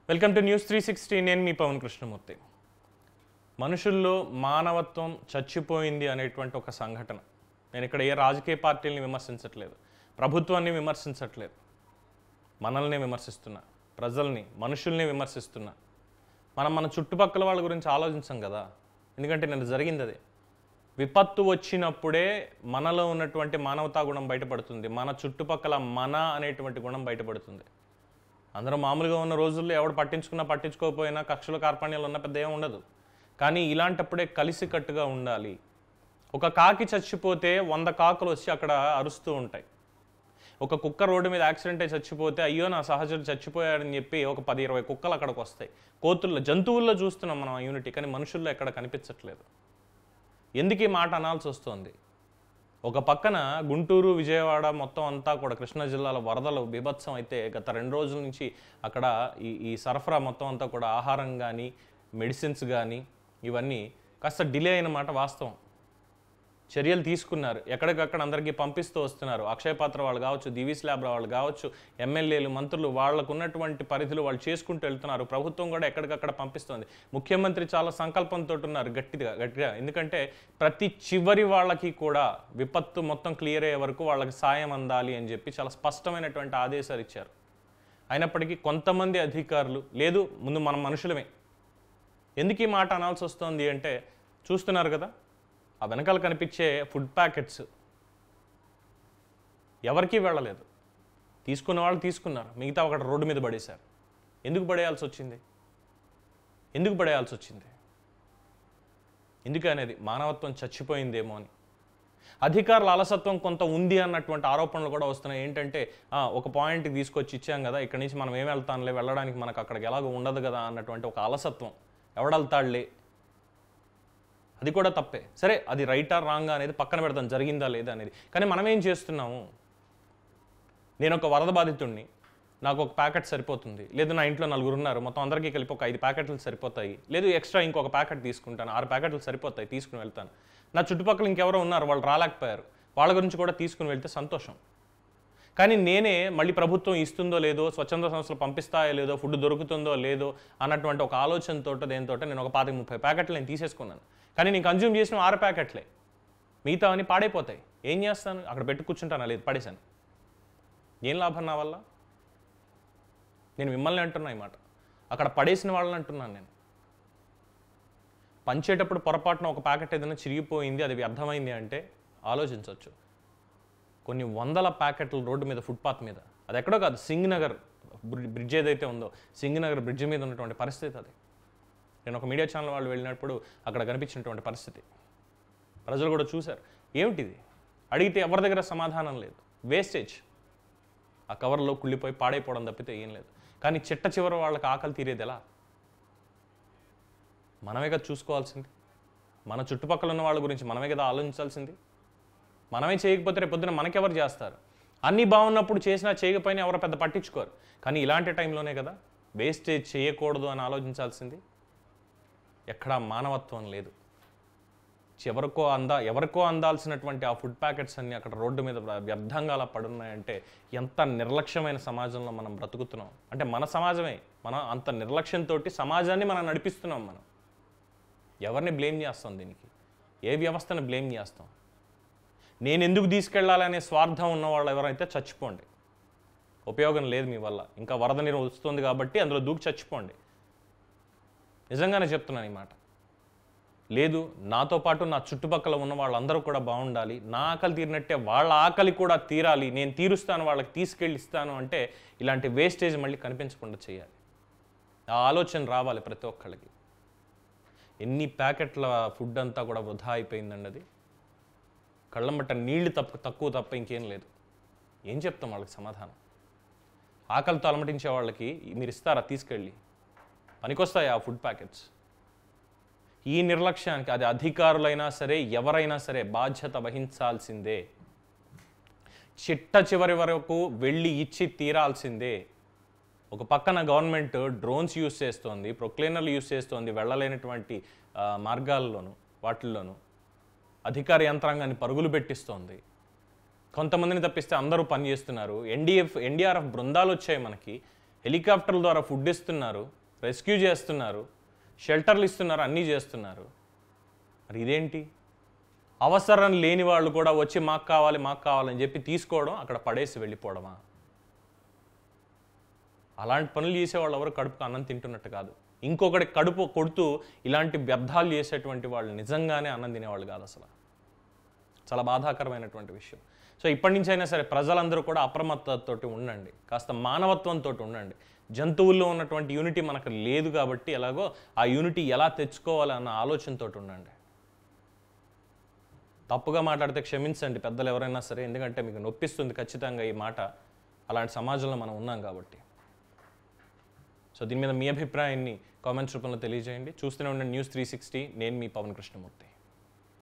Welcome to news 360. నేను మీ పవన్ కృష్ణమూర్తి. మనుషుల్లో మానవత్వం చచ్చిపోయింది అనేటువంటి ఒక సంఘటన. నేను ఇక్కడ ఏ రాజకీయ పార్టీల్ని విమర్శించట్లేదు, ప్రభుత్వాన్ని విమర్శించట్లేదు, మనల్ని విమర్శిస్తున్నా, ప్రజల్ని, మనుషుల్ని విమర్శిస్తున్నా. మన చుట్టుపక్కల వాళ్ళ గురించి ఆలోచించాం కదా. ఎందుకంటే నేను జరిగింది అదే. విపత్తు వచ్చినప్పుడే మనలో ఉన్నటువంటి మానవతా గుణం బయటపడుతుంది, మన చుట్టుపక్కల మన అనేటువంటి గుణం బయటపడుతుంది. అందరూ మామూలుగా ఉన్న రోజుల్లో ఎవడు పట్టించుకున్నా పట్టించుకోకపోయినా కక్షలు కార్పణ్యాలు ఉన్న పెద్ద ఏం ఉండదు. కానీ ఇలాంటప్పుడే కలిసికట్టుగా ఉండాలి. ఒక కాకి చచ్చిపోతే 100 కాకులు వచ్చి అక్కడ అరుస్తూ ఉంటాయి. ఒక కుక్క రోడ్డు మీద యాక్సిడెంట్ అయి చచ్చిపోతే అయ్యో నా సహచరుడు చచ్చిపోయాడని చెప్పి ఒక 10-20 కుక్కలు అక్కడికి వస్తాయి. కోతుల్లో, జంతువుల్లో చూస్తున్నాం మనం ఆ యూనిటీ, కానీ మనుషుల్లో ఎక్కడ కనిపించట్లేదు. ఎందుకు ఈ మాట అనాల్సి వస్తుంది? ఒక పక్కన గుంటూరు, విజయవాడ మొత్తం అంతా కూడా కృష్ణా జిల్లాలో వరదలు బీభత్సం అయితే గత 2 రోజుల నుంచి అక్కడ ఈ సరఫరా మొత్తం అంతా కూడా ఆహారం కానీ మెడిసిన్స్ కానీ ఇవన్నీ కాస్త డిలే అయిన మాట వాస్తవం. చర్యలు తీసుకున్నారు, ఎక్కడికక్కడ అందరికీ పంపిస్తూ వస్తున్నారు. అక్షయ పాత్ర వాళ్ళు కావచ్చు, దివీస్ ల్యాబ్ వాళ్ళు కావచ్చు, ఎమ్మెల్యేలు, మంత్రులు వాళ్ళకు ఉన్నటువంటి పరిధిలో వాళ్ళు చేసుకుంటూ వెళ్తున్నారు. ప్రభుత్వం కూడా ఎక్కడికక్కడ పంపిస్తుంది. ముఖ్యమంత్రి చాలా సంకల్పంతో ఉన్నారు గట్టిగా. ఎందుకంటే ప్రతి చివరి వాళ్ళకి కూడా విపత్తు మొత్తం క్లియర్ అయ్యే వరకు వాళ్ళకి సాయం అందాలి అని చెప్పి చాలా స్పష్టమైనటువంటి ఆదేశాలు ఇచ్చారు. అయినప్పటికీ కొంతమంది అధికారులు లేదు, ముందు మనం మనుషులమే. ఎందుకు ఈ మాట అనాల్సి వస్తుంది అంటే చూస్తున్నారు కదా, ఆ వెనకాల కనిపించే ఫుడ్ ప్యాకెట్స్ ఎవరికీ వెళ్ళలేదు. తీసుకున్న వాళ్ళు తీసుకున్నారు, మిగతా ఒకటి రోడ్డు మీద పడేశారు. ఎందుకు పడేయాల్సి వచ్చింది? ఎందుకు అనేది మానవత్వం చచ్చిపోయిందేమో అని. అధికారుల అలసత్వం కొంత ఉంది అన్నటువంటి ఆరోపణలు కూడా వస్తున్నాయి. ఏంటంటే ఒక పాయింట్కి తీసుకొచ్చి ఇచ్చాం కదా, ఇక్కడి నుంచి మనం ఏం వెళ్తాంలే, వెళ్ళడానికి మనకు అక్కడికి ఎలాగో ఉండదు కదా అన్నటువంటి ఒక అలసత్వం. ఎవడెళ్తాడులే, అది కూడా తప్పే. సరే, అది రైటా రాంగా అనేది పక్కన పెడతాం, జరిగిందా లేదా అనేది. కానీ మనం ఏం చేస్తున్నాము? నేను ఒక వరద బాధితుడిని, నాకు ఒక ప్యాకెట్ సరిపోతుంది. లేదు నా ఇంట్లో 4 ఉన్నారు, మొత్తం అందరికీ కలిపి ఒక 5 ప్యాకెట్లు సరిపోతాయి. లేదు ఎక్స్ట్రా ఇంకొక ప్యాకెట్ తీసుకుంటాను, 6 ప్యాకెట్లు సరిపోతాయి, తీసుకుని వెళ్తాను. నా చుట్టుపక్కల ఇంకెవరో ఉన్నారు, వాళ్ళు రాలేకపోయారు, వాళ్ళ గురించి కూడా తీసుకుని వెళ్తే సంతోషం. కానీ నేనే మళ్ళీ ప్రభుత్వం ఇస్తుందో లేదో, స్వచ్ఛంద సంస్థలు పంపిస్తాయో లేదో, ఫుడ్ దొరుకుతుందో లేదో అన్నటువంటి ఒక ఆలోచనతో దేంతో నేను ఒక 25-30 ప్యాకెట్లు నేను తీసేసుకున్నాను. కానీ నేను కన్జ్యూమ్ చేసిన 6 ప్యాకెట్లే, మిగతా అని పాడైపోతాయి. ఏం చేస్తాను? అక్కడ పెట్టి కూర్చుంటానా? లేదు, పడేశాను. ఏం లాభం నా వల్ల? నేను మిమ్మల్ని అంటున్నా ఈ మాట, అక్కడ పడేసిన వాళ్ళని అంటున్నాను. నేను పంచేటప్పుడు పొరపాటున ఒక ప్యాకెట్ ఏదైనా చిరిగిపోయింది, అది వ్యర్థమైంది అంటే ఆలోచించవచ్చు. కొన్ని 100 ప్యాకెట్లు రోడ్డు మీద, ఫుట్పాత్ మీద, అది ఎక్కడో కాదు, సింగ్ నగర్ బ్రిడ్జ్ ఏదైతే ఉందో, సింగ్ నగర్ బ్రిడ్జ్ మీద ఉన్నటువంటి పరిస్థితి అది. నేను ఒక మీడియా ఛానల్ వాళ్ళు వెళ్ళినప్పుడు అక్కడ కనిపించినటువంటి పరిస్థితి ప్రజలు కూడా చూశారు. ఏమిటిది అడిగితే ఎవరి దగ్గర సమాధానం లేదు. వేస్టేజ్ ఆ కవర్లో కుళ్ళిపోయి పాడైపోవడం తప్పితే ఏం లేదు. కానీ చిట్ట చివరి వాళ్ళకి ఆకలి తీరేది ఎలా? మనమే కదా చూసుకోవాల్సింది. మన చుట్టుపక్కల ఉన్న వాళ్ళ గురించి మనమే కదా ఆలోచించాల్సింది. మనమే చేయకపోతే రేపు పొద్దున మనకెవరు చేస్తారు? అన్నీ బాగున్నప్పుడు చేసినా చేయకపోయినా ఎవరో పెద్ద పట్టించుకోరు. కానీ ఇలాంటి టైంలోనే కదా వేస్టేజ్ చేయకూడదు అని ఆలోచించాల్సింది. ఎక్కడా మానవత్వం లేదు. ఎవరికో అందాల్సినటువంటి ఆ ఫుడ్ ప్యాకెట్స్ అన్నీ అక్కడ రోడ్డు మీద వ్యర్థంగా అలా పడున్నాయంటే ఎంత నిర్లక్ష్యమైన సమాజంలో మనం బ్రతుకుతున్నాం. అంటే మన సమాజమే, మనం అంత నిర్లక్ష్యంతో సమాజాన్ని మనం నడిపిస్తున్నాం. మనం ఎవరిని బ్లేమ్ చేస్తాం? దీనికి ఏ వ్యవస్థను బ్లేమ్ చేస్తాం? నేను ఎందుకు తీసుకెళ్ళాలనే స్వార్థం ఉన్నవాళ్ళు ఎవరైతే చచ్చిపోండి, ఉపయోగం లేదు మీ వల్ల. ఇంకా వరద నీరు వస్తుంది కాబట్టి అందులో దూకి చచ్చిపోండి. నిజంగానే చెప్తున్నాను ఈ మాట. లేదు, నాతో పాటు నా చుట్టుపక్కల ఉన్న వాళ్ళందరూ కూడా బాగుండాలి, నా ఆకలి తీరినట్టే వాళ్ళ ఆకలి కూడా తీరాలి, నేను తీరుస్తాను, వాళ్ళకి తీసుకెళ్ళి ఇస్తాను అంటే ఇలాంటి వేస్టేజ్ మళ్ళీ కనిపించకుండా చేయాలి. ఆ ఆలోచన రావాలి ప్రతి ఒక్కళ్ళకి. ఎన్ని ప్యాకెట్ల ఫుడ్ అంతా కూడా వృధా అయిపోయిందండి. అది కళ్ళంబట్ట నీళ్లు తక్కువ తప్ప ఇంకేం లేదు. ఏం చెప్తాం వాళ్ళకి సమాధానం? ఆకలితో అలమటించే వాళ్ళకి మీరు ఇస్తారా తీసుకెళ్ళి? పనికొస్తాయి ఆ ఫుడ్ ప్యాకెట్స్? ఈ నిర్లక్ష్యానికి అది అధికారులైనా సరే ఎవరైనా సరే బాధ్యత వహించాల్సిందే. చిట్ట చివరి వరకు వెళ్ళి ఇచ్చి తీరాల్సిందే. ఒక పక్కన గవర్నమెంట్ డ్రోన్స్ యూజ్ చేస్తోంది, ప్రొక్లైనర్లు యూజ్ చేస్తోంది, వెళ్ళలేనటువంటి మార్గాల్లోనూ వాటిల్లోనూ అధికార యంత్రాంగాన్ని పరుగులు పెట్టిస్తోంది. కొంతమందిని తప్పిస్తే అందరూ పనిచేస్తున్నారు. ఎన్డీఆర్ఎఫ్ బృందాలు వచ్చాయి మనకి. హెలికాప్టర్ల ద్వారా ఫుడ్ ఇస్తున్నారు, రెస్క్యూ చేస్తున్నారు, షెల్టర్లు ఇస్తున్నారు, అన్నీ చేస్తున్నారు. మరి ఇదేంటి? అవసరం లేని వాళ్ళు కూడా వచ్చి మాకు కావాలని చెప్పి తీసుకోవడం, అక్కడ పడేసి వెళ్ళిపోవడమా? అలాంటి పనులు చేసేవాళ్ళు ఎవరు కడుపుకు అన్నం తింటున్నట్టు కాదు. ఇంకొకటి కడుపు కొడుతూ ఇలాంటి వ్యర్థాలు చేసేటువంటి వాళ్ళు నిజంగానే అన్నం తినేవాళ్ళు కాదు అసలు. చాలా బాధాకరమైనటువంటి విషయం. సో ఇప్పటి నుంచి అయినా సరే ప్రజలందరూ కూడా అప్రమత్తతోటి ఉండండి, కాస్త మానవత్వంతో ఉండండి. జంతువుల్లో ఉన్నటువంటి యూనిటీ మనకు లేదు కాబట్టి ఎలాగో ఆ యూనిటీ ఎలా తెచ్చుకోవాలి అన్న ఆలోచనతో ఉండండి. తప్పుగా మాట్లాడితే క్షమించండి పెద్దలు ఎవరైనా సరే, ఎందుకంటే మీకు నొప్పిస్తుంది ఖచ్చితంగా ఈ మాట. అలాంటి సమాజంలో మనం ఉన్నాం కాబట్టి. సో దీని మీద మీ అభిప్రాయాన్ని కామెంట్స్ రూపంలో తెలియజేయండి. చూస్తూనే ఉండండి న్యూస్ 360. నేను మీ పవన్ కృష్ణమూర్తి.